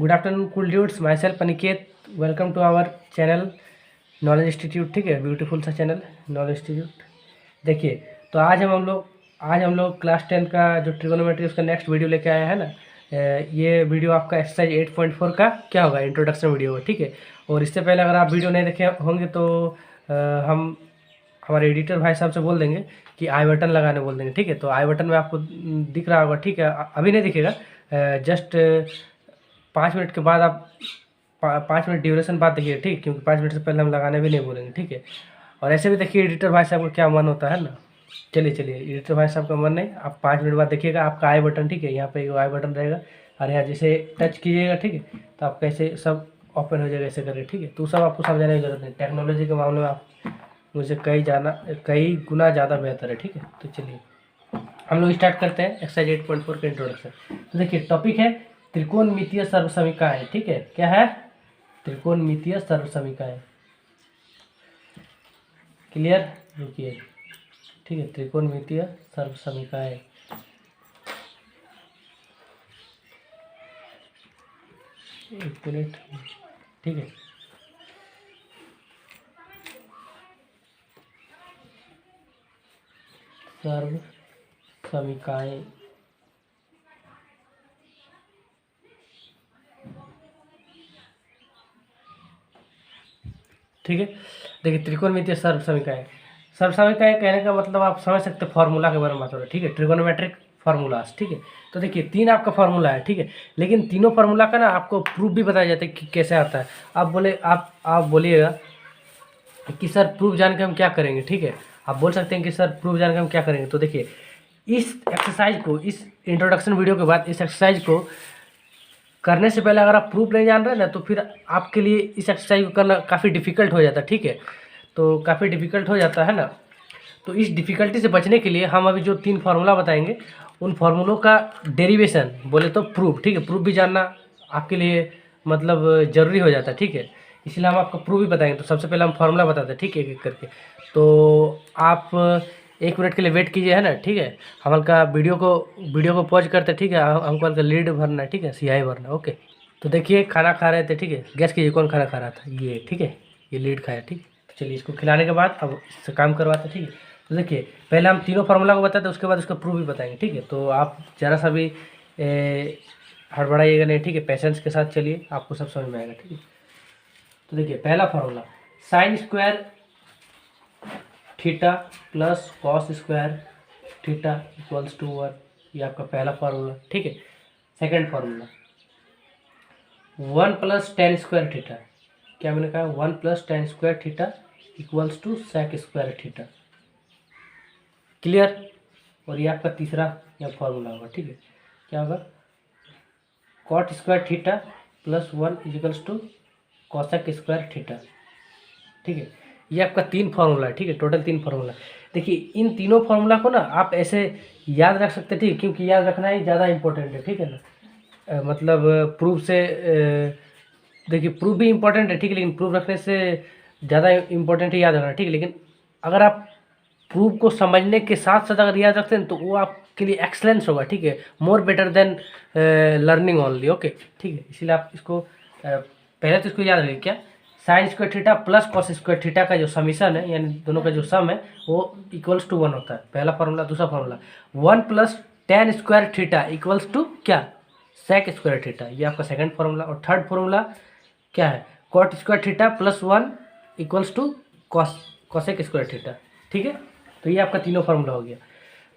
Good afternoon cool dudes, myself Aniket. Welcome to our channel knowledge institute. ठीक है, beautiful सा channel knowledge institute. देखिए, तो आज हम लोग क्लास 10 का जो ट्रिगोनोमेट्री उसका नेक्स्ट वीडियो लेके आए हैं ना। ये वीडियो आपका एक्सरसाइज 8.4 का क्या होगा, इंट्रोडक्शन वीडियो है। ठीक है, और इससे पहले अगर आप वीडियो नहीं देखे होंगे तो हम हमारे एडिटर भाई साहब से बोल देंगे कि आई बटन लगाने बोल देंगे। ठीक है, तो आई बटन में आपको दिख रहा होगा। ठीक है, अभी नहीं दिखेगा, जस्ट 5 मिनट के बाद आप 5 मिनट ड्यूरेशन बाद देखिए। ठीक, क्योंकि 5 मिनट से पहले हम लगाने भी नहीं बोलेंगे। ठीक है, और ऐसे भी देखिए एडिटर भाई साहब का क्या मन होता है ना। चलिए एडिटर भाई साहब का मन नहीं, आप 5 मिनट बाद देखिएगा आपका आई बटन। ठीक है, यहाँ पे एक आई बटन रहेगा और यहाँ जैसे टच कीजिएगा, ठीक है, तो आपका ऐसे सब ओपन हो जाएगा ऐसे करके। ठीक है, तो सब आपको समझाने की जरूरत नहीं, टेक्नोलॉजी के मामले में आप मुझे कई गुना ज़्यादा बेहतर है। ठीक है, तो चलिए हम लोग स्टार्ट करते हैं एक्सरसाइज 8.4 का इंट्रोडक्शन। तो देखिए टॉपिक है त्रिकोणमितीय सर्वसमीकाएं। ठीक है, क्या है? त्रिकोणमितीय सर्वसमीकाएं। क्लियर? रुकिए, ठीक है, त्रिकोणमितीय सर्वसमीकाएं। एक मिनट, ठीक है। सर्वसमीकाएं, ठीक है। देखिए त्रिकोणमितीय सर्वसमीकाएं, सर्वसमीकाएं कहने का मतलब आप समझ सकते हैं फॉर्मूला के बारे में बात हो रहा है। ठीक है, ट्रिगोनोमेट्रिक फार्मूलास। ठीक है, तो देखिए 3 आपका फार्मूला है। ठीक है, लेकिन तीनों फार्मूला का ना आपको प्रूफ भी बताया जाता है कि कैसे आता है। आप बोलिएगा कि सर प्रूफ जान के हम क्या करेंगे। ठीक है, आप बोल सकते हैं कि सर प्रूफ जान के हम क्या करेंगे। तो देखिए इस एक्सरसाइज को, इस इंट्रोडक्शन वीडियो के बाद इस एक्सरसाइज को करने से पहले अगर आप प्रूफ नहीं जान रहे ना तो फिर आपके लिए इस एक्सरसाइज को करना काफ़ी डिफिकल्ट हो जाता है। ठीक है, तो काफ़ी डिफिकल्ट हो जाता है ना। तो इस डिफ़िकल्टी से बचने के लिए हम अभी जो 3 फार्मूला बताएंगे उन फार्मूलों का डेरिवेशन बोले तो प्रूफ। ठीक है, प्रूफ भी जानना आपके लिए मतलब ज़रूरी हो जाता है। ठीक है, इसलिए हम आपको प्रूफ भी बताएंगे। तो सबसे पहले हम फार्मूला बताते हैं, ठीक है, एक एक करके। तो आप 1 मिनट के लिए वेट कीजिए, है ना। ठीक है, हम हल्का वीडियो को पॉज करते हैं। ठीक है, हमको हल्का लीड भरना है। ठीक है, सियाही भरना है। ओके, तो देखिए खाना खा रहे थे। ठीक है, गैस कीजिए कौन खाना खा रहा था, ये। ठीक है, ये लीड खाया। ठीक, तो चलिए इसको खिलाने के बाद अब इससे काम करवाते हैं। ठीक है, तो देखिए पहले हम तीनों फार्मूला को बताते हैं, उसके बाद उसका प्रूफ भी बताएंगे। ठीक है, तो आप ज़रा सा भी हड़बड़ाइएगा नहीं। ठीक है, पेशेंस के साथ चलिए, आपको सब समझ में आएगा। ठीक है, तो देखिए पहला formula sine square theta plus cos square theta equals to 1, ये आपका पहला फार्मूला। ठीक है, second formula 1 plus tan square theta, क्या मैंने कहा, 1 plus tan square theta equals to sec square theta. Clear? और ये आपका तीसरा यहाँ फार्मूला होगा। ठीक है, क्या होगा, cot square theta plus 1 equals to cosec square theta. ठीक है, ये आपका 3 फार्मूला है। ठीक है, टोटल 3 फार्मूला। देखिए इन तीनों फार्मूला को ना आप ऐसे याद रख सकते हैं। ठीक है, क्योंकि याद रखना ही ज़्यादा इंपॉर्टेंट है। ठीक है ना, मतलब प्रूफ से देखिए प्रूफ भी इम्पोर्टेंट है। ठीक है, लेकिन प्रूफ रखने से ज़्यादा इम्पोर्टेंट है याद रखना। ठीक है, लेकिन अगर आप प्रूफ को समझने के साथ साथ अगर याद रखते हैं तो वो आपके लिए एक्सलेंस होगा। ठीक है, more better than learning only. Okay, ठीक है, इसीलिए आप इसको पहले तो इसको याद रखिए, क्या sign square theta plus cos square theta का जो समीशन है, यानी दोनों का जो सम है वो इक्वल्स टू 1 होता है, पहला फार्मूला। दूसरा formula 1 plus tan square theta equals to क्या, सेक स्क्वायर थीटा, ये आपका सेकंड फार्मूला। और थर्ड फार्मूला क्या है, cot square theta plus 1 equals to cosec square theta. ठीक है, तो ये आपका तीनों फार्मूला हो गया।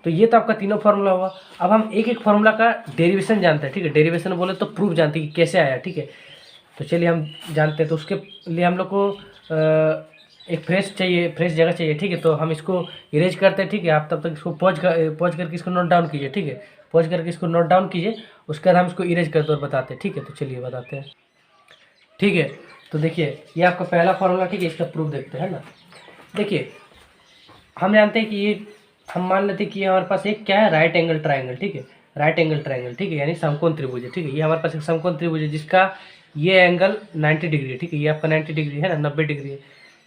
तो ये तो आपका तीनों फार्मूला हुआ। अब हम एक एक फार्मूला का डेरिवेशन जानते हैं। ठीक है, डेरिवेशन बोले तो प्रूफ जानते हैं कि कैसे आया। ठीक है, तो चलिए हम जानते हैं। तो उसके लिए हम लोग को एक फ्रेश जगह चाहिए। ठीक है, तो हम इसको इरेज करते हैं। ठीक है, आप तब तक इसको पॉज करके इसको नोट डाउन कीजिए। ठीक है, पॉज करके इसको नोट डाउन कीजिए, उसके बाद हम इसको इरेज करते और बताते हैं। ठीक है, तो चलिए बताते हैं। ठीक है, तो देखिए ये आपका पहला फार्मूला। ठीक है, इसका प्रूफ देखते हैं ना। देखिए हम जानते हैं कि ये, हम मान लेते हैं कि हमारे पास एक क्या है, राइट एंगल ट्राइंगल। ठीक है, राइट एंगल ट्राइंगल। ठीक है, यानी समकोण त्रिभुज है। ठीक है, ये हमारे पास एक समकोण त्रिभुज है जिसका ये एंगल 90 डिग्री है। ठीक है, ये आपका 90 डिग्री है ना, 90 डिग्री है।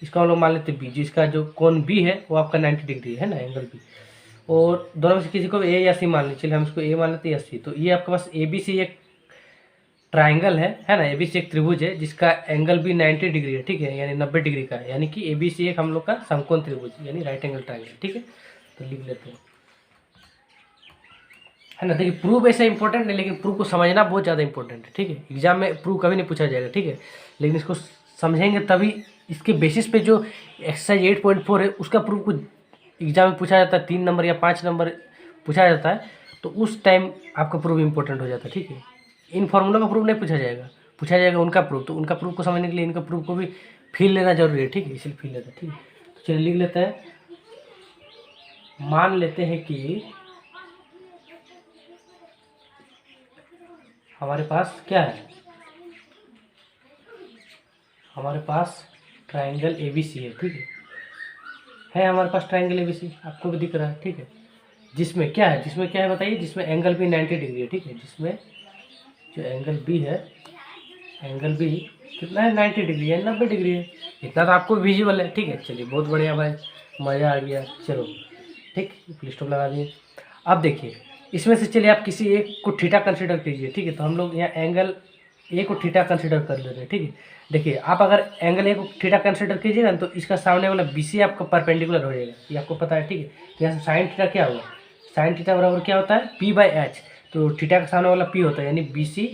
इसका हम लोग मान लेते हैं बी, जिसका जो कोण बी है वो आपका 90 डिग्री है ना, एंगल बी। और दोनों में से किसी को ए या सी मान लीजिए, चलिए हम इसको ए मान लेते हैं या सी। तो ये आपके पास ए बी सी एक ट्राइंगल है ना, एबीसी एक त्रिभुज है जिसका एंगल भी 90 डिग्री है, ठीक है, यानी 90 डिग्री का है, यानी कि एबीसी एक हम लोग का समकोण त्रिभुज यानी राइट एंगल ट्राइंगल, ठीक है। तो लिख लेते हैं, है ना। देखिए प्रूफ ऐसा इंपॉर्टेंट नहीं, लेकिन प्रूफ को समझना बहुत ज़्यादा इंपॉर्टेंट है, ठीक है। एग्जाम में प्रूफ कभी नहीं पूछा जाएगा, ठीक है, लेकिन इसको समझेंगे तभी, इसके बेसिस पे जो एक्सरसाइज 8.4 है उसका प्रूफ को एग्जाम में पूछा जाता है, 3 नंबर या 5 नंबर पूछा जाता है, तो उस टाइम आपका प्रूफ इंपॉर्टेंट हो जाता है, ठीक है। इन फॉर्मूला का प्रूफ नहीं पूछा जाएगा उनका प्रूफ, तो उनका प्रूफ को समझने के लिए इनका प्रूफ को भी फील लेना जरूरी है, ठीक है, इसलिए फील लेते हैं, ठीक है। तो चलिए लिख लेते हैं, मान लेते हैं कि हमारे पास क्या हमारे पास ट्राइंगल एबीसी है, ठीक है हमारे पास ट्राइंगल एबीसी, आपको भी दिख रहा है, ठीक है। जिसमें क्या है बताइए, जिसमें एंगल भी 90 डिग्री है, ठीक है, जिसमें जो एंगल बी है, एंगल बी कितना है, 90 डिग्री है, 90 डिग्री है, इतना तो आपको विजुअल है, ठीक है। चलिए बहुत बढ़िया भाई, मज़ा आ गया, चलो ठीक, फुल स्टॉप लगा दिए। अब देखिए इसमें से चलिए आप किसी एक को थीटा कंसिडर कीजिए, ठीक है। तो हम लोग यहाँ एंगल ए को थीटा कंसिडर कर ले रहे हैं, ठीक है। देखिए आप अगर एंगल ए को थीटा कंसिडर कीजिएगा तो इसका सामने वाला बी सी आपका परपेंडिकुलर हो जाएगा, ये आपको पता है, ठीक है। तो यहाँ से साइन थीटा क्या हुआ, साइन थीटा बराबर क्या होता है, पी बाई एच, तो थीटा का सामने वाला पी होता है, यानी B C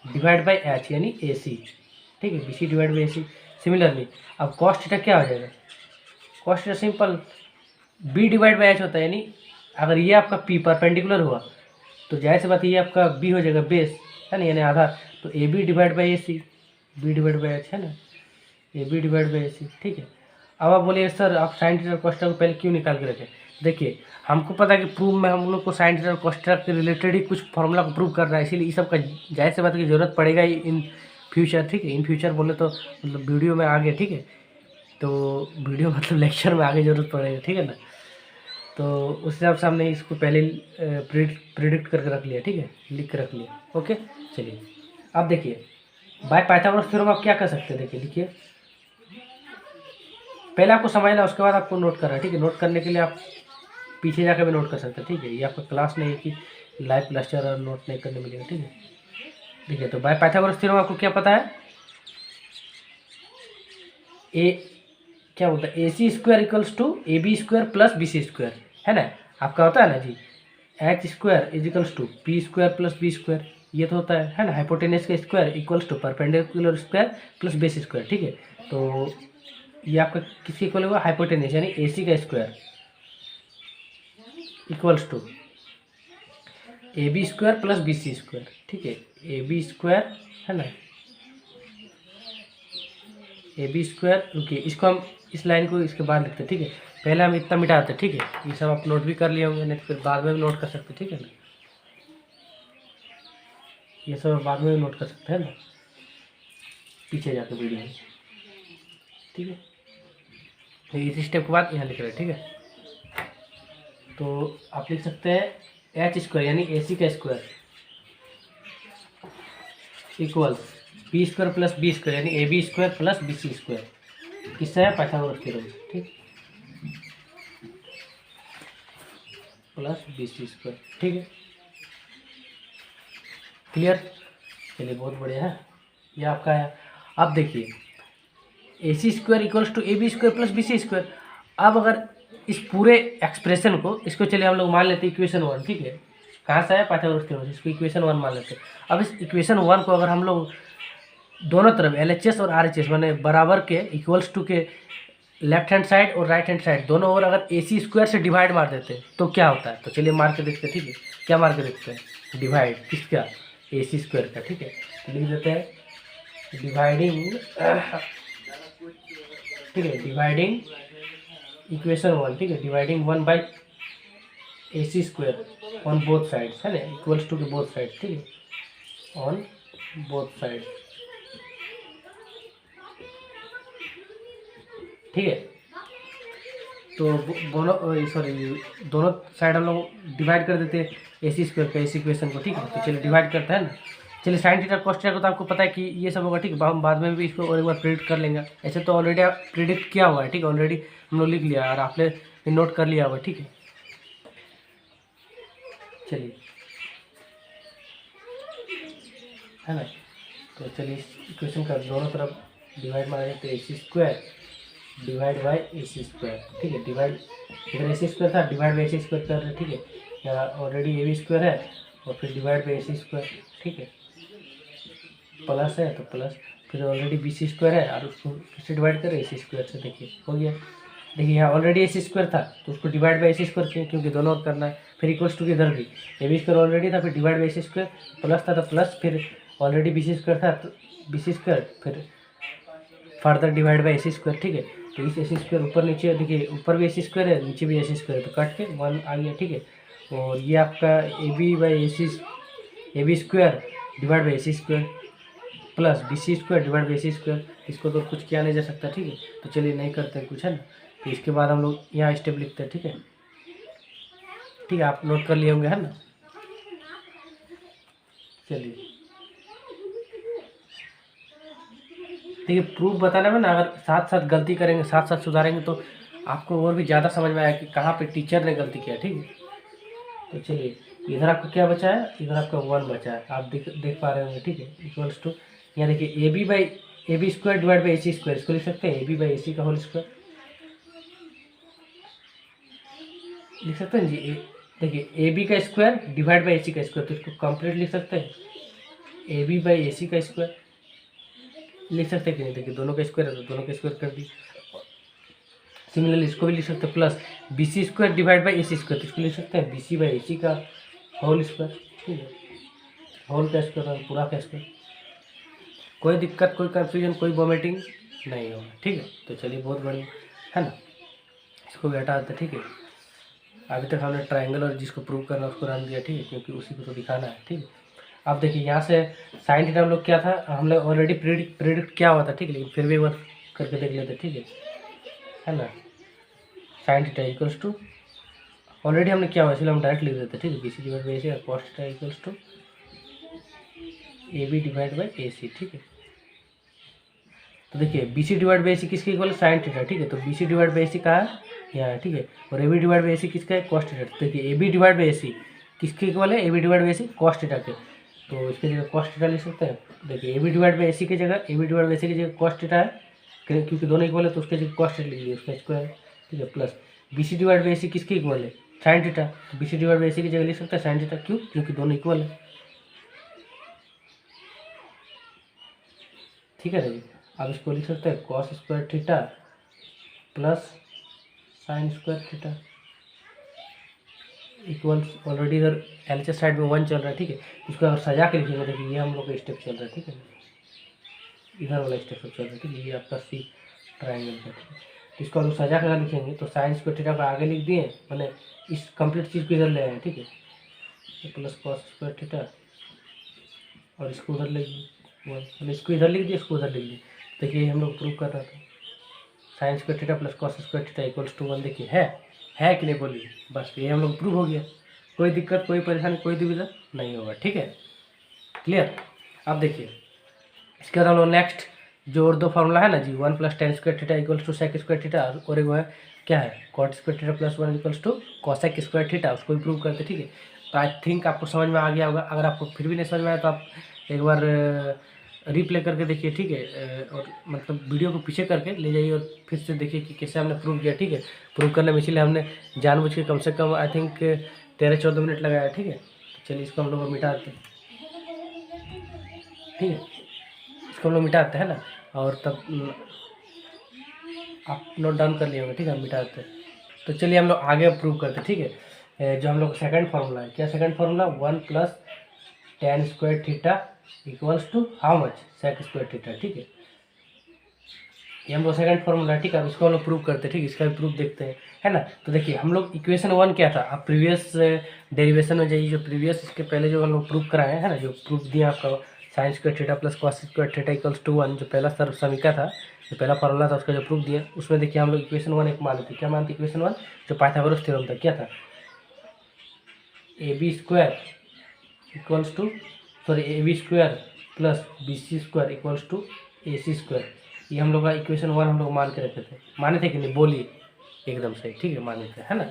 divide by H यानी ए सी, ठीक है, B C divide by A C. Similarly अब कॉस थीटा क्या हो जाएगा, cos theta simple B divide by H होता है, यानी अगर ये आपका पी परपेंडिकुलर हुआ तो जाहिर सी बात ये आपका बी हो जाएगा बेस, है ना, यानी आधार, तो A B divide by A C, B divide by H, है ना, A B divide by A C, ठीक है। अब आप बोलिए सर आप साइन थीटा कॉस थीटा को पहले क्यों निकाल के रखें, देखिए हमको पता है कि प्रूफ में हम लोग को साइन थीटा कॉस थीटा के रिलेटेड ही कुछ फॉर्मूला को प्रूव करना है, इसीलिए इस सब का जाहिर सी बात की जरूरत पड़ेगा ही इन फ्यूचर, ठीक है। इन फ्यूचर बोले तो मतलब वीडियो में आगे, ठीक है, तो वीडियो मतलब लेक्चर में आगे जरूरत पड़ेगा, ठीक है ना। तो उस हिसाब से हमने इसको पहले प्रिडिक्ट करके रख लिया, ठीक है, लिख के रख लिया, ओके। चलिए अब देखिए बाय पाइथागोरस थ्योरम आप क्या कर सकते हैं, देखिए लिखिए, पहले आपको समझना है उसके बाद आपको नोट करना है, ठीक है। नोट करने के लिए आप पीछे जाकर भी नोट कर सकते हैं, ठीक है, ये आपका क्लास नहीं है कि लाइव लेक्चर और नोट नहीं करने मिलेगा, ठीक है। देखिए तो बाय पाइथागोरस थ्योरम आपको क्या पता है, ए क्या होता है, A C square equals to A B square plus B C square, है ना, आपका होता है ना जी, H square equals to P square plus B square, ये तो होता है ना, हाइपोटेनस का square equals to perpendicular square plus base square, ठीक है। तो ये आपका किसके इक्वल होगा, हाइपोटेनस यानी ए सी का square equals to A B square plus B C square, ठीक है, ए बी स्क्वायर, है ना, ए बी स्क्वायर, रुकिए इसको हम इस लाइन को इसके बाद लिखते हैं, ठीक है, पहले हम इतना मिटाते हैं, ठीक है, ये सब आप नोट भी कर लिए होंगे, नहीं तो फिर बाद में भी नोट कर सकते हैं, ठीक है ना, ये सब बाद में भी नोट कर सकते हैं ना, पीछे जाकर वीडियो में, ठीक है। तो इस स्टेप के बाद यहाँ लिख रहे हैं, ठीक है। तो आप लिख सकते हैं एच स्क्वायर यानी ए सी का square equal B square plus B square यानी A B square plus B C square, किससे है, पाइथागोरस थ्योरम, ठीक, प्लस बी सी स्क्वायर, ठीक है, क्लियर। चलिए बहुत बढ़िया है, ये आपका है। अब देखिए A C square equals to A B square plus B C square, अब अगर इस पूरे एक्सप्रेशन को, इसको चलिए हम लोग मान लेते हैं इक्वेशन 1, ठीक है, कहाँ से है, पाइथागोरस थ्योरम से, इसको इक्वेशन 1 मान लेते हैं। अब इस इक्वेशन 1 को अगर हम लोग दोनों तरफ एल एच एस और आर एच एस मैंने बराबर के इक्वल्स टू के लेफ्ट हैंड साइड और राइट हैंड साइड दोनों ओर अगर ए सी स्क्वायर से डिवाइड मार देते हैं तो क्या होता है, तो चलिए मार के देखते हैं, ठीक है, क्या मार के देखते हैं, डिवाइड किसका, ए सी स्क्वायर का, ठीक है, लिख देते हैं डिवाइडिंग, ठीक है, डिवाइडिंग इक्वेशन 1, ठीक है, dividing 1 by A C square on both sides, है ना, इक्वल्स टू के बोथ साइड्स, ठीक है, ऑन बोथ साइड, ठीक है। तो दोनों सॉरी दोनों साइड हम लोग डिवाइड कर देते हैं ए सी स्क्वायर का इस इक्वेशन को, ठीक है। तो चलिए डिवाइड करते हैं ना, चलिए साइन थीटा कॉस थीटा को तो आपको पता है कि ये सब होगा, ठीक है, हम बाद में भी इसको और एक बार प्रिडिक्ट कर लेंगे, ऐसे तो ऑलरेडी प्रिडिक्ट किया हुआ है, ठीक है, ऑलरेडी हम लोग लिख लिया और आपने नोट कर लिया हुआ, ठीक है। चलिए, है ना, तो चलिए इस इक्वेशन का दोनों तरफ डिवाइड मारेंगे तो AC square divide by AC square, ठीक है। डिवाइड इधर AC स्क्वायर था, डिवाइड बाई AC स्क्वायर कर रहे हैं, ठीक है। यहाँ ऑलरेडी AB स्क्वायर है और फिर डिवाइड बाई AC स्क्वायर, ठीक है। प्लस है तो प्लस, फिर ऑलरेडी BC स्क्वायर है और उसको फिर से डिवाइड करें AC स्क्वायर से, देखिए हो गया। देखिए यहाँ ऑलरेडी AC स्क्वायर था तो उसको डिवाइड बाई AC स्क्वायर किया क्योंकि दोनों और करना है। फिर इक्वल्स टू की इधर भी AB स्क्वायर ऑलरेडी था, फिर divide by AC square, plus था तो प्लस, फिर ऑलरेडी BC स्क्वायर था तो BC स्क्वायर, फिर further divide by AC square, ठीक है। तो इस AC स्क्वायर ऊपर नीचे, देखिए ऊपर भी AC स्क्वायर है, नीचे भी AC स्क्वायर है, तो कट के 1 आ गया, ठीक है। और ये आपका AB by AC AB square divide by AC square plus BC square divide by AC square, इसको तो कुछ किया नहीं जा सकता, ठीक है। तो चलिए नहीं करते हैं कुछ, है ना। तो इसके बाद हम लोग यहाँ स्टेप लिखते हैं, ठीक है। ठीक है, आप नोट कर लिए होंगे, है ना। चलिए देखिए, प्रूफ बताने में ना अगर साथ साथ गलती करेंगे, साथ साथ सुधारेंगे तो आपको और भी ज़्यादा समझ में आया कि कहाँ पे टीचर ने गलती किया, ठीक है। तो चलिए इधर आपका क्या बचा है, इधर आपका 1 बचा है, आप देख पा रहे होंगे, ठीक है। इक्वल्स टू यहाँ देखिए AB square divide by AC square, इसको लिख सकते हैं AB बाई AC का होल स्क्वायर, लिख सकते हैं जी। देखिए AB का स्क्वायर डिवाइड बाई AC का स्क्वायर, तो इसको कंप्लीट लिख सकते हैं AB बाई AC का स्क्वायर, लिख सकते हैं कि नहीं। देखिए दोनों का स्क्वायर है तो दोनों का स्क्वायर कर दी। सिमिलरली इसको भी लिख सकते हैं plus BC square divide by AC square, तो इसको लिख सकते हैं BC बाई AC का होल स्क्वायर, ठीक है। होल का स्क्वायर और पूरा का स्क्वायर, कोई दिक्कत, कोई कन्फ्यूजन, कोई वॉमिटिंग नहीं होगा, ठीक है। तो चलिए बहुत बढ़िया, है ना। इसको भी हटा देते, ठीक है। अभी तक हमने ट्रायंगल और जिसको प्रूव करना उसको रन दिया, ठीक है, क्योंकि उसी को तो दिखाना है, ठीक है। अब देखिए यहाँ से साइन थीटा हम लोग क्या था, हम लोग ऑलरेडी प्रेडिक्ट क्या हुआ था, ठीक है। लेकिन फिर भी एक बार करके देख लेते, ठीक है ना। Sine theta equals to already हमने क्या हुआ, इसलिए हम डायरेक्ट लिख देते, ठीक है। BC डिवाइड बाई AC और cos theta equals to AB divide by AC, ठीक है। तो देखिए BC डिवाइड बाई AC किसके इक्वल है, साइन थीटा, ठीक है। तो BC डिवाइड बाई AC कहाँ है, यहाँ है, ठीक है। और AB डिवाइड बाई AC किसका है, कॉस थीटा। देखिए AB डिवाइड बाई AC किसके इक्वल है, AB divide by AC cos theta के, तो इसकी जगह कॉस थीटा लिख सकते हैं। देखिए AB डिवाइड बाई AC की जगह AB डिवाइड बाई AC की जगह कॉस थीटा है, क्योंकि दोनों इक्वल है तो उसके जगह कॉस थीटा लिख लीजिए, उसका स्क्वायर, ठीक है। Plus BC divide by AC किसके इक्वल है, साइन थीटा, तो BC डिवाइड बाई AC की जगह लिख सकते हैं साइन थीटा, क्यों, क्योंकि दोनों इक्वल है, ठीक है जी। अब इसको लिख सकते हैं cos square theta plus sign square theta equals, already इधर LHS साइड में 1 चल रहा है, ठीक है। इसको अगर सजा के लिखेंगे, देखिए ये हम लोग का स्टेप चल रहा है, ठीक है। इधर वाला स्टेप चल रहा है, ठीक है। ये आपका C ट्राइंगल का, ठीक है। तो इसको हम सजा कर लिखेंगे तो साइन स्क्वायर थीटा को आगे लिख दिए, मैंने इस कंप्लीट चीज़ को इधर ले आए, ठीक है। तो प्लस कॉस स्क्वायर थीटा और इसको उधर लिख दिए, मैंने इसको इधर लिख दिया, इसको उधर लिख दिया। देखिए हम लोग प्रूव कर रहा था, sine square theta plus cos square theta equals to 1, देखिए है कि नहीं बोलिए, बस ये हम लोग प्रूव हो गया। कोई दिक्कत, कोई परेशानी, कोई दुविधा नहीं होगा, ठीक है, क्लियर। अब देखिए इसके बाद हम लोग नेक्स्ट जो और दो फार्मूला है ना जी, 1 plus tan square theta equals to sec square theta, और एक वो है क्या है, cot square theta plus 1 equals to cosec square theta, उसको भी प्रूव करते, ठीक है। तो आई थिंक आपको समझ में आ गया होगा। अगर आपको फिर भी नहीं समझ में आया तो आप एक बार रिप्ले करके देखिए, ठीक है। और मतलब वीडियो को पीछे करके ले जाइए और फिर से देखिए कि कैसे हमने प्रूव किया, ठीक है। प्रूव करने में इसीलिए हमने जानबूझ के कम से कम आई थिंक 13-14 मिनट लगाया, ठीक है। तो चलिए इसको हम लोग मिटा देते हैं, ठीक है। इसको हम लोग मिटाते हैं ना, और तब आप नोट डाउन कर लिए होंगे, ठीक है। हम मिटा देते हैं। तो चलिए हम लोग आगे प्रूव करते हैं, ठीक है। जो हम लोग सेकंड फार्मूला है, क्या second formula, 1 plus tan square theta equals to how much, sec square theta, ठीक है। ये हम लोग सेकंड फार्मूला है, ठीक है। अब इसको हम लोग प्रूव करते हैं, ठीक है। इसका भी प्रूफ देखते हैं, है ना। तो देखिए हम लोग इक्वेशन 1 क्या था, आप प्रीवियस डेरिवेशन में जाइए, जो प्रीवियस इसके पहले जो हम लोग प्रूफ कराए हैं, है ना, जो प्रूफ दिया आपका sine square theta plus cos square theta equals to 1, जो पहला समीकरण था, जो पहला फार्मूला था, उसका जो प्रूफ दिया, उसमें देखिए हम लोग इक्वेशन 1 एक मानते, क्या मानते, इक्वेशन 1 जो पाइथागोरस थ्योरम था, क्या था, AB square equals to AB square plus BC square equals to AC square, ये हम लोग का इक्वेशन 1 हम लोग मान के रखे थे, माने थे कि नहीं, बोलिए एकदम सही, ठीक है, माने थे, है ना,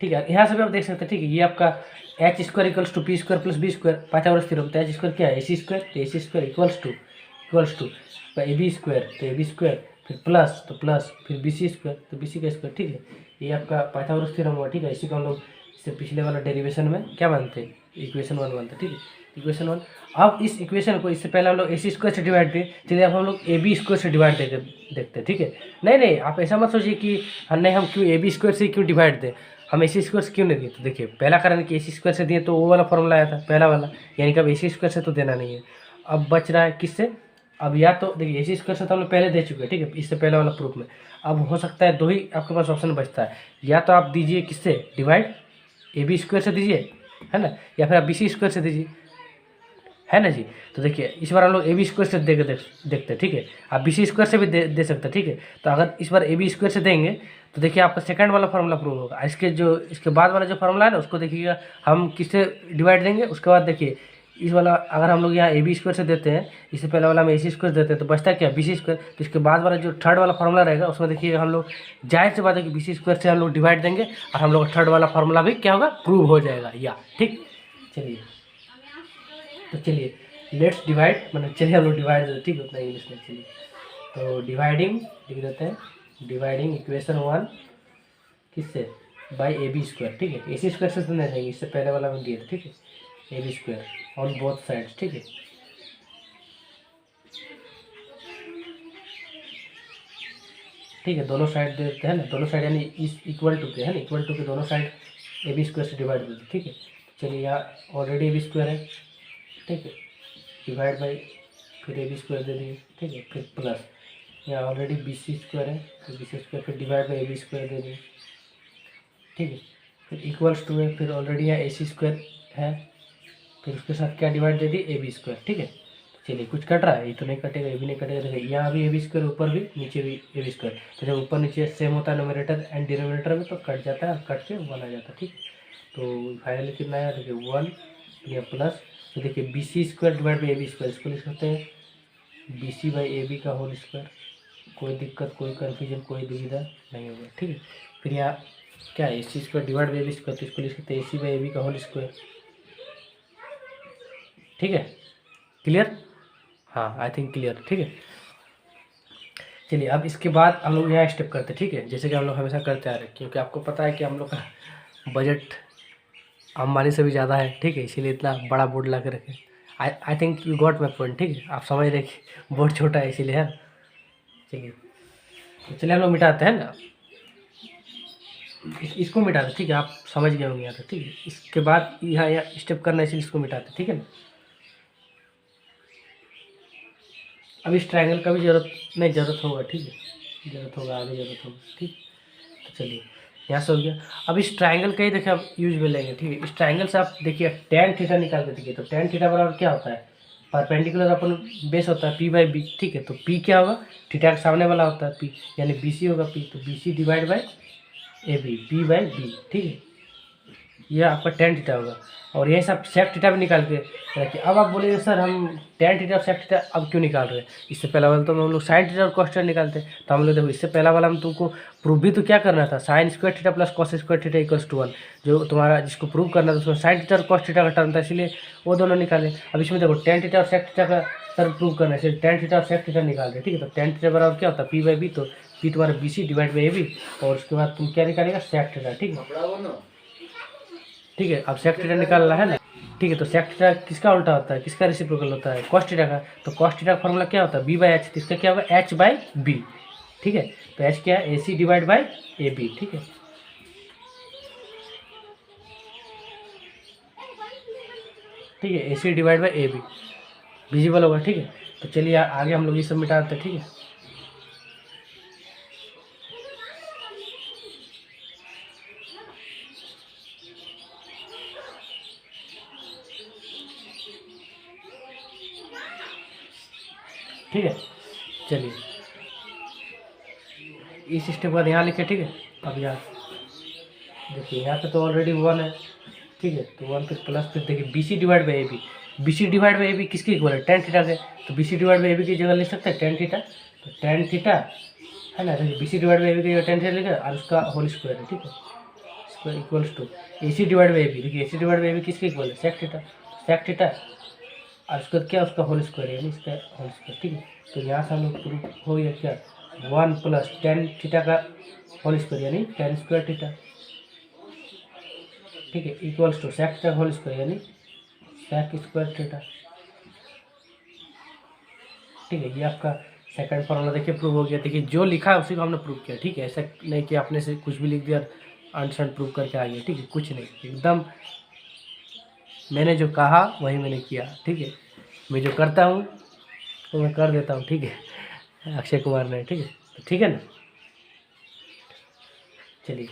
ठीक है। यहाँ से भी आप देख सकते हैं, ठीक है, ये आपका H square equals to P square plus B square Pythagoras theorem. तो एच स्क्वायर क्या है, ए सी स्क्वायर, तो A C square equals to A B square, तो ए बी स्क्वायर फिर प्लस, तो प्लस फिर बी सी स्क्वायर, तो B C का स्क्वायर, ठीक है। ये आपका पाइथागोरस थ्योरम हुआ, ठीक है। इसी को हम लोग इससे पिछले वाला डेरिवेशन में क्या मानते हैं, इक्वेशन 1 मानते हैं, ठीक है, इक्वेशन 1। अब इस इक्वेशन को, इससे पहले हम लोग ए सी स्क्वायर से डिवाइड किए, चलिए अब हम लोग ए बी स्क्वायर से डिवाइड देकर देखते हैं, ठीक है। नहीं आप ऐसा मत सोचिए कि नहीं हम क्यों ए बी स्क्वायर से क्यों डिवाइड दें, हम ए सी स्क्वायर से क्यों नहीं दिए। तो देखिए पहला कारण कि ए सी स्क्वायर से दिए तो वो वाला फॉर्मूला आया था पहला वाला, यानी कि अब ए सी स्क्वायर से तो देना नहीं है। अब बच रहा है किससे, अब या तो देखिए ए सी स्क्वायर से तो हम लोग पहले दे चुके हैं, ठीक है, इससे पहले वाला प्रूफ में। अब हो सकता है दो ही आपके पास ऑप्शन बचता है, या तो आप दीजिए किससे डिवाइड, ए बी स्क्वायर से दीजिए, है ना, या फिर आप बी सी स्क्वायर से दीजिए, है ना जी। तो देखिए इस बार हम लोग ए बी स्क्वायर से दे के देखते हैं, ठीक है। आप बी सी स्क्वायर से भी दे सकते हैं, ठीक है। तो अगर इस बार ए बी स्क्वायर से देंगे तो देखिए आपका सेकंड वाला फार्मूला प्रूव होगा। इसके बाद वाला जो फार्मूला है ना उसको देखिएगा हम किससे डिवाइड देंगे। उसके बाद देखिए इस वाला अगर हम लोग यहाँ ए बी स्क्वायर से देते हैं, इससे पहले वाला हम ए सी स्क्वायर देते हैं, तो बचता क्या, बी सी स्क्वायर। तो इसके बाद वाला जो थर्ड वाला फार्मूला रहेगा उसमें देखिए हम लोग जाहिर सी बात है कि बी सी स्क्वायर से हम लोग डिवाइड देंगे और हम लोग थर्ड वाला फार्मूला भी क्या होगा, प्रूव हो जाएगा या, ठीक। चलिए तो चलिए लेट्स डिवाइड, मतलब चलिए हम लोग डिवाइड देते, ठीक, उतना इंग्लिश में। चलिए तो डिवाइडिंग लिख देते हैं, डिवाइडिंग इक्वेशन 1 किससे, बाई ए बी स्क्वायर, ठीक है। ए सी स्क्वायर से तो नहीं देंगे, इससे पहले वाला में दिए थे, ठीक है, A B square on both sides, ठीक है। ठीक है, दोनों साइड देते हैं ना, दोनों साइड यानी इस इक्वल टू के, है ना, इक्वल टू के दोनों साइड ए बी स्क्वायर से डिवाइड देते, ठीक है। चलिए यहाँ ऑलरेडी ए बी स्क्वायर है, ठीक है, डिवाइड बाई फिर ए बी स्क्वायर दे दिए, ठीक है, फिर प्लस यहाँ ऑलरेडी बी सी स्क्वायर है, तो बी सी स्क्वायर फिर divide by A B square दे दिए, ठीक है, फिर इक्वल्स टू है, फिर ऑलरेडी यहाँ ए सी स्क्वायर है, फिर उसके साथ क्या डिवाइड दे दी, ए बी स्क्वायर, ठीक है। चलिए कुछ कट रहा है, ये तो नहीं कटेगा, ये भी नहीं कटेगा, देखिए यहाँ भी ए बी स्क्वायर, ऊपर भी नीचे भी ए बी स्क्वायर, तो जब ऊपर नीचे सेम होता है नोमिनेटर एंड डिनोमिनेटर में तो कट जाता है, कट के 1 आ जाता है, ठीक। तो फाइनली कितना आया, देखिए 1 या प्लस, तो देखिए B C square divide by A B square, इसको लिख सकते हैं B C by A B का होल स्क्वायर। कोई दिक्कत, कोई कन्फ्यूजन, कोई दुविधा नहीं होगा, ठीक है। फिर यहाँ क्या है, A C square divide by A B square, तो इसको लिख सकते हैं A C by A B का होल स्क्वायर, ठीक है। क्लियर, हाँ आई थिंक क्लियर, ठीक है। चलिए अब इसके बाद हम लोग यहाँ स्टेप करते हैं, ठीक है, जैसे कि हम लोग हमेशा करते आ रहे हैं, क्योंकि आपको पता है कि हम लोग का बजट अंबानी से भी ज़्यादा है, ठीक है, इसीलिए इतना बड़ा बोर्ड ला के रखे। I think you got my point, ठीक है, आप समझ रहे कि बोर्ड छोटा है इसीलिए, है। चलिए तो चलिए हम लोग मिटाते हैं ना, इसको मिटाते हैं, ठीक है, आप समझ गए होंगे यहाँ तक, ठीक है। इसके बाद यहाँ स्टेप करना है, इसलिए इसको मिटाते हैं, ठीक है ना। अब इस ट्रायंगल का भी ज़रूरत होगा, ठीक है, ज़रूरत होगा, आगे ज़रूरत होगा, ठीक। तो चलिए यहाँ से हो गया। अब इस ट्रायंगल का ही देखिए आप यूज में लेंगे, ठीक है। इस ट्रायंगल से आप देखिए tan थीटा निकाल के देखिए, तो tan थीटा बराबर क्या होता है, परपेंडिकुलर अपन बेस होता है p बाई बी, ठीक है। तो p क्या होगा, थीटा के सामने वाला होता है p, यानी बी सी होगा p, तो B C divide by A B, P by B, ठीक है, यह आपका tan थीटा होगा। और यही सब सेक थीटा भी निकाल के रखिए। अब आप बोलिए सर हम tan थीटा और सेक थीटा अब क्यों निकाल रहे हैं, इससे पहला वाला तो हम लोग साइन थीटा और कॉस थीटा निकालते हैं। तो हम लोग देखो इससे पहला वाला हम तुमको प्रूव भी तो क्या करना था, sine square theta plus cos square theta equals to 1, जो तुम्हारा जिसको प्रूव करना था उसमें साइन थीटा और कॉस थीटा का टर्म था, इसलिए वो दोनों निकाले। अब इसमें देखो tan थीटा और सेक थीटा का सर प्रूव करना है, इसलिए tan थीटा और सेक थीटा निकाल रहे हैं, ठीक है। तो tan थीटा बराबर क्या होता है, पी बाई बी, तो पी तुम्हारा B C divide by A B, और उसके बाद तुम क्या निकालेगा, सेक थीटा, ठीक है, ठीक है। अब सेक थीटा निकालना है ना, ठीक है। तो सेक थीटा किसका उल्टा होता है, किसका रेसिप्रोकल होता है, कॉस थीटा का। तो कॉस थीटा का फॉर्मूला क्या होता है, बी बाई एच, तो इसका क्या होगा, एच बाई बी, ठीक है। तो एच क्या है, A C divide by A B, ठीक है, ठीक है, A C divide by A B visible होगा, ठीक है। तो चलिए आगे हम लोग ये सब मिटाते हैं, ठीक है। ठीक है, चलिए इस स्टेप के बाद यहाँ लिखे, ठीक है। अब यहाँ देखिए यहाँ पे तो ऑलरेडी 1 है, ठीक है, तो 1 फिर प्लस, फिर देखिए B C divide by A B, B C divide by A B किसके इक्वल है, tan थीटा के। तो B C divide by A B की जगह लिख सकते हैं tan थीटा, तो tan थीटा है ना, देखिए B C divide by A B की जगह tan थीटा लिखा और उसका होल स्क्वायर है, ठीक है, square equals to A C divide by A B. देखिए A C divide by A B किसके इक्वल है, सेक थीटा, सेक थीटा और उसका क्या, उसका होल स्क्वायर यानी इसका होल स्क्वायर। ठीक है, तो यहाँ से हम लोग प्रूफ हो गया क्या, 1 प्लस टेन थीटा का होल स्क्वायर यानी टेन स्क्वायर थीटा। ठीक है, equals to sec theta whole square यानी सेक स्क्वायर थीटा। ठीक है, ये आपका सेकंड फॉर्मूला देखिए प्रूव हो गया। देखिए जो लिखा है उसी को हमने प्रूव किया। ठीक है, ऐसा नहीं कि आपने से कुछ भी लिख दिया आंसर प्रूव करके आ गया। ठीक है, कुछ नहीं, एकदम मैंने जो कहा वही मैंने किया। ठीक है, मैं जो करता हूँ तो मैं कर देता हूँ। ठीक है, अक्षय कुमार ने। ठीक है, तो ठीक है ना। चलिए,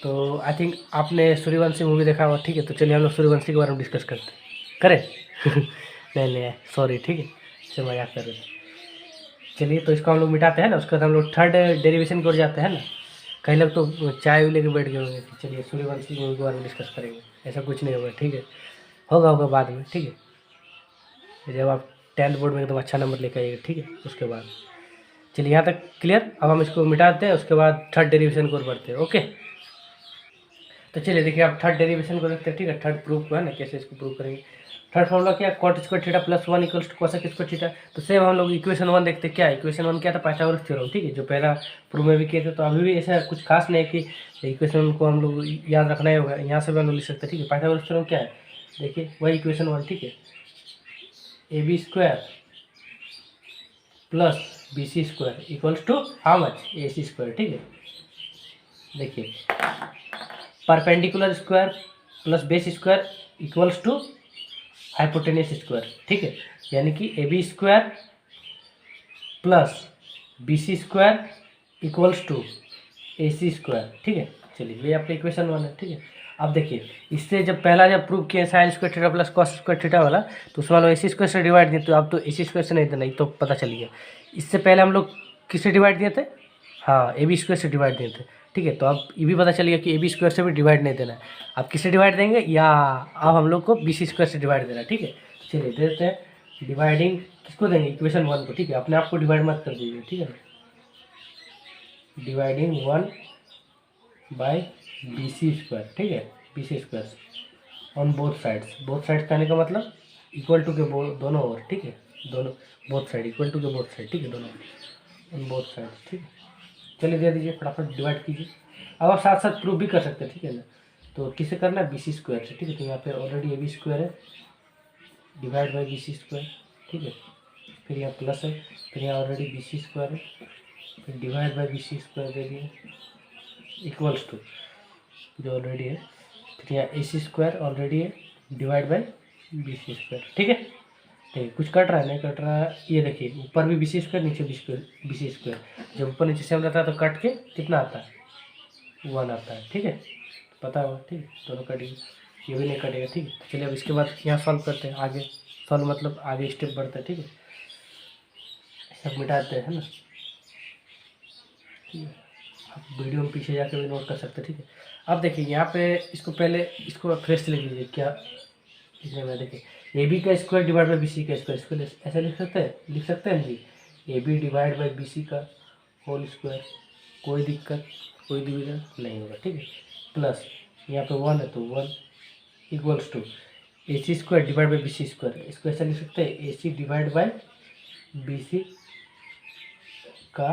तो आई थिंक आपने सूर्यवंशी मूवी देखा हुआ। ठीक है, तो चलिए हम लोग सूर्यवंशी के बारे में डिस्कस करते हैं। करें नहीं नहीं सॉरी। ठीक है, इससे मजाक कर रहे थे। चलिए, तो इसको हम लोग मिटाते हैं ना, उसके बाद हम लोग थर्ड डेरिवेशन की ओर जाते हैं ना। कई लोग तो चाय भी लेके बैठ गए होंगे। चलिए सूर्यवंशी मूवी के बारे में डिस्कस करेंगे। ऐसा कुछ नहीं होगा। ठीक है, होगा होगा बाद में। ठीक है, जब आप 10th बोर्ड में एकदम अच्छा नंबर लेकर आइएगा। ठीक है, उसके बाद चलिए यहाँ तक क्लियर। अब हम इसको मिटाते हैं, उसके बाद थर्ड डेरिवेशन को बढ़ते हैं। ओके, तो चलिए देखिए आप थर्ड डेरिवेशन को देखते हैं। ठीक है, थर्ड प्रूफ है ना, कैसे इसको प्रूव करेंगे। थर्ड फॉर्मूला क्या, cot square theta plus 1 equals to cosec square theta. तो सेम हम लोग इक्वेशन 1 देखते हैं। क्या इक्वेशन 1 क्या था, पाइथागोरस थ्योरम। ठीक है, जो पहला प्रूफ में भी किए थे। तो अभी भी ऐसा कुछ खास नहीं है कि इक्वेशन को हम लोग याद रखना ही होगा, यहाँ से भी हम लोग लिख सकते हैं। ठीक है, पाइथागोरस थ्योरम क्या है, देखिए वही इक्वेशन 1। ठीक है, A B square plus B C square equals to how much, A C square. ठीक है, देखिए perpendicular square plus base square equals to hypotenuse square. ठीक है, यानी कि A B square plus B C square equals to A C square. ठीक है, चलिए ये आपका इक्वेशन 1 है। ठीक है, अब देखिए इससे जब पहला जब प्रूव किया sign square theta plus cos square theta वाला, तो उसमें लोग ए सी स्क्वायर से डिवाइड दिए। तो अब तो ए सी स्क्वायर से नहीं देना, तो पता चल गया। इससे पहले हम लोग किससे डिवाइड दिए थे, हाँ ए बी स्क्वायर से डिवाइड दिए थे। ठीक है, तो अब ये भी पता चल गया कि ए बी स्क्वायर से भी डिवाइड नहीं देना है। अब किससे डिवाइड देंगे, या अब हम लोग को बी सी स्क्वायर से डिवाइड देना है। ठीक है, चलिए देते हैं डिवाइडिंग किसको देंगे, इक्वेशन 1 को। ठीक है, अपने आप को डिवाइड मत कर दीजिए। ठीक है ना, dividing 1 by B C square. ठीक है, B C square on both sides. Both sides कहने का मतलब इक्वल टू के दोनों ओर। ठीक है, दोनों बोथ साइड इक्वल टू के बोथ साइड। ठीक है, दोनों ऑन बोथ साइड्स। ठीक है, चलिए दे दीजिए, फटाफट डिवाइड कीजिए। अब आप साथ साथ प्रूफ भी कर सकते हैं। ठीक है ना, तो किससे करना है, बी सी स्क्वायर से। ठीक है, तो यहाँ पे ऑलरेडी ए बी स्क्वायर है, divide by B C square. ठीक है, फिर यहाँ प्लस है, फिर यहाँ ऑलरेडी बी सी स्क्वायर है, फिर divide by B C square दे दिए इक्वल्स टू जो ऑलरेडी है, फिर यहाँ ए सी स्क्वायर ऑलरेडी है, divide by B C square. ठीक है, ठीक है, कुछ कट रहा है नहीं कट रहा है, ये देखिए ऊपर भी बी सी स्क्वायर नीचे बी सी स्क्वायर। जब ऊपर नीचे सेम रहता है तो कट के कितना आता है, 1 आता है। ठीक है, पता होगा। ठीक है, दोनों कटेंगे, ये भी नहीं कटेगा। ठीक है, चलिए अब इसके बाद यहाँ सॉल्व करते हैं। आगे सॉल्व मतलब आगे स्टेप बढ़ता है। ठीक है, सब मिटाते हैं ना। ठीक है, आप वीडियो में पीछे जाकर भी नोट कर सकते हैं। ठीक है, अब देखिए यहाँ पे इसको पहले इसको फ्रेश से लिख लीजिए। क्या लिखने में, देखिए ए बी का square divide by B C का स्क्वायर, इसको ऐसे लिख सकते हैं जी, A B divide by B C का होल स्क्वायर। कोई दिक्कत, कोई डिवीजन नहीं होगा। ठीक है, प्लस यहाँ पे 1 है तो 1 equals to A C square divide by B C square. इसको ऐसा लिख सकते हैं, A C divide by B C का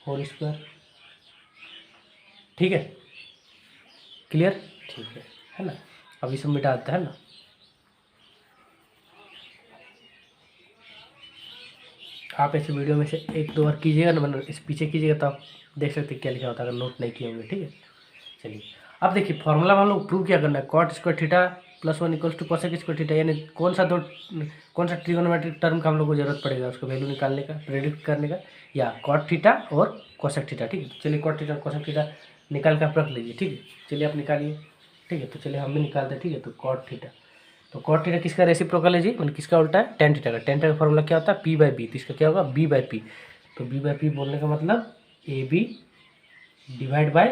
होल स्क्वायर। ठीक है, क्लियर, ठीक है ना। अब इसे मिटाते हैं ना। आप ऐसे वीडियो में से 1-2 बार कीजिएगा ना, मतलब इस पीछे कीजिएगा तो आप देख सकते हैं क्या लिखा होता है, अगर नोट नहीं किए होंगे। ठीक है, चलिए अब देखिए फॉर्मूला में हम लोग प्रूव क्या करना है, cot square theta plus 1 equals to cosec square theta. यानी कौन सा ट्रिगोनोमेट्रिक टर्म का हम लोग को जरूरत पड़ेगा, उसको वैल्यू निकालने का, प्रेडिक्ट करने का, या कॉट थीटा और कोसेक थीटा। ठीक है, चलिए कॉट थीटा और कोसेक थीटा निकाल कर आप रख लीजिए। ठीक है, चलिए आप निकालिए। ठीक है, तो चलिए हम भी निकालते हैं। ठीक है, तो कॉट थीटा, तो कॉट थीटा किसका रेसिप्रोकल है जी, मतलब किसका उल्टा है, टेन थीटा का। टेन थीटा का फॉर्मूला क्या होता है, पी बाई बी। तो इसका क्या होगा, बी बाई पी। तो बी बाई पी बोलने का मतलब A B divide by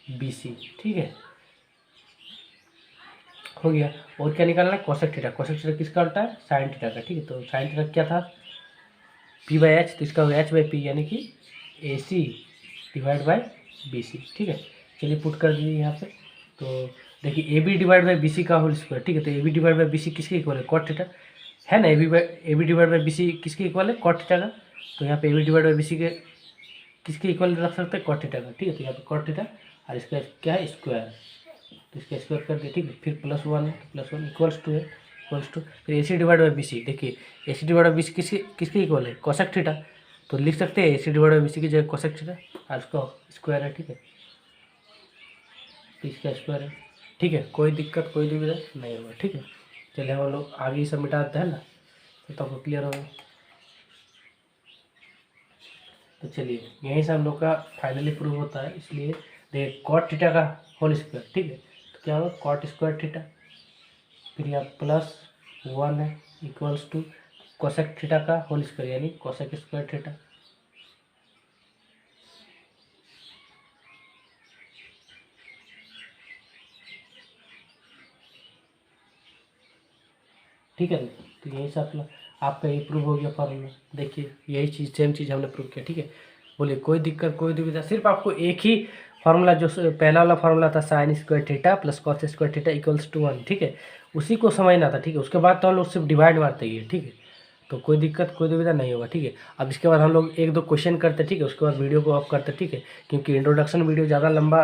B C. ठीक है, हो गया। और क्या निकालना है, कोसेक थीटा। कोसेक थीटा किसका उल्टा है, साइन थीटा का। ठीक है, तो साइन थीटा क्या था, पी बाई एच, तो इसका होगा एच बाई पी, यानी कि ए C divide by B C. ठीक है, चलिए पुट कर दीजिए यहाँ पे। तो देखिए A B divide by B C का होल स्क्वायर, ठीक है। तो A B divide by B C किसके इक्वल है, कॉट थीटा है ना। A B divide by B C किसके इक्वल है, कॉट थीटा का। तो यहाँ पे A B divide by B C के किसके इक्वल रख सकते हैं, कॉट थीटा का, ठीक है। तो यहाँ पे कॉट थीटा और इसका क्या है, स्क्वायर। तो इसका स्क्वायर कर दिया, ठीक है। फिर +1 है, +1 इक्वल्स टू है, इक्वल्स टू फिर ए सी डिवाइड बाई बी सी। देखिए A C divide by B C किसके किसके इक्वल है, कोसेक थीटा। तो लिख सकते हैं A C divide by B सी की जगह कोसेक थीटा और उसका स्क्वायर है, ठीक है। तो इसका स्क्वायर है, ठीक है। कोई दिक्कत कोई दुविधा नहीं होगा, ठीक है। चलिए हम लोग आगे ही सब मिटाते हैं ना, तो आपको क्लियर होगा। तो चलिए यहीं से हम लोग का फाइनली प्रूव होता है। इसलिए देखिए कॉट थीटा का होल स्क्वायर, ठीक है। तो क्या होगा, कॉट स्क्वायर थीटा, फिर यहाँ +1 है इक्वल्स टू कोसेक थीटा का होल स्क्वायर यानी कोसेक स्क्वायर थीटा। ठीक है ना। तो यही से आपका ये प्रूव हो गया फॉर्मूला। देखिए यही चीज़ सेम चीज़ हमने प्रूव किया, ठीक है। बोलिए कोई दिक्कत कोई दुविधा, सिर्फ आपको एक ही फार्मूला जो पहला वाला फार्मूला था sine square theta plus cos square theta equals to 1, ठीक है, उसी को समझना था, ठीक है। उसके बाद तो हम लोग सिर्फ डिवाइड मारते ही है, ठीक है। तो कोई दिक्कत कोई दुविधा नहीं होगा, ठीक है। अब इसके बाद हम लोग एक दो क्वेश्चन करते, ठीक है। उसके बाद वीडियो को ऑफ करते, ठीक है। क्योंकि इंट्रोडक्शन वीडियो ज़्यादा लंबा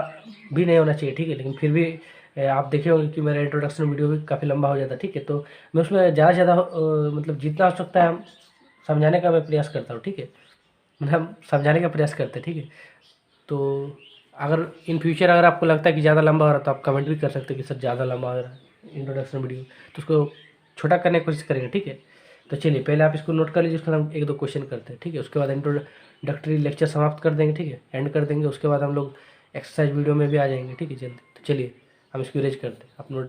भी नहीं होना चाहिए, ठीक है। लेकिन फिर भी आप देखे होंगे कि मेरा इंट्रोडक्शन वीडियो भी काफ़ी लंबा हो जाता है, ठीक है। तो मैं उसमें ज़्यादा से ज़्यादा मतलब जितना हो सकता है हम समझाने का मैं प्रयास करता हूँ, ठीक है। मतलब हम समझाने का प्रयास करते हैं, ठीक है। तो अगर इन फ्यूचर अगर आपको लगता है कि ज़्यादा लंबा हो रहा है तो आप कमेंट भी कर सकते हैं कि सर ज़्यादा लंबा हो रहा है इंट्रोडक्शन वीडियो, तो उसको छोटा करने की कोशिश करेंगे, ठीक है। तो चलिए पहले आप इसको नोट कर लीजिए, उसके बाद हम एक दो क्वेश्चन करते हैं, ठीक है। उसके बाद इंट्रोडक्टरी लेक्चर समाप्त कर देंगे, ठीक है, एंड कर देंगे। उसके बाद हम लोग एक्सरसाइज वीडियो में भी आ जाएंगे, ठीक है जल्दी। तो चलिए हम इसको इरेज करते हैं, आप नोट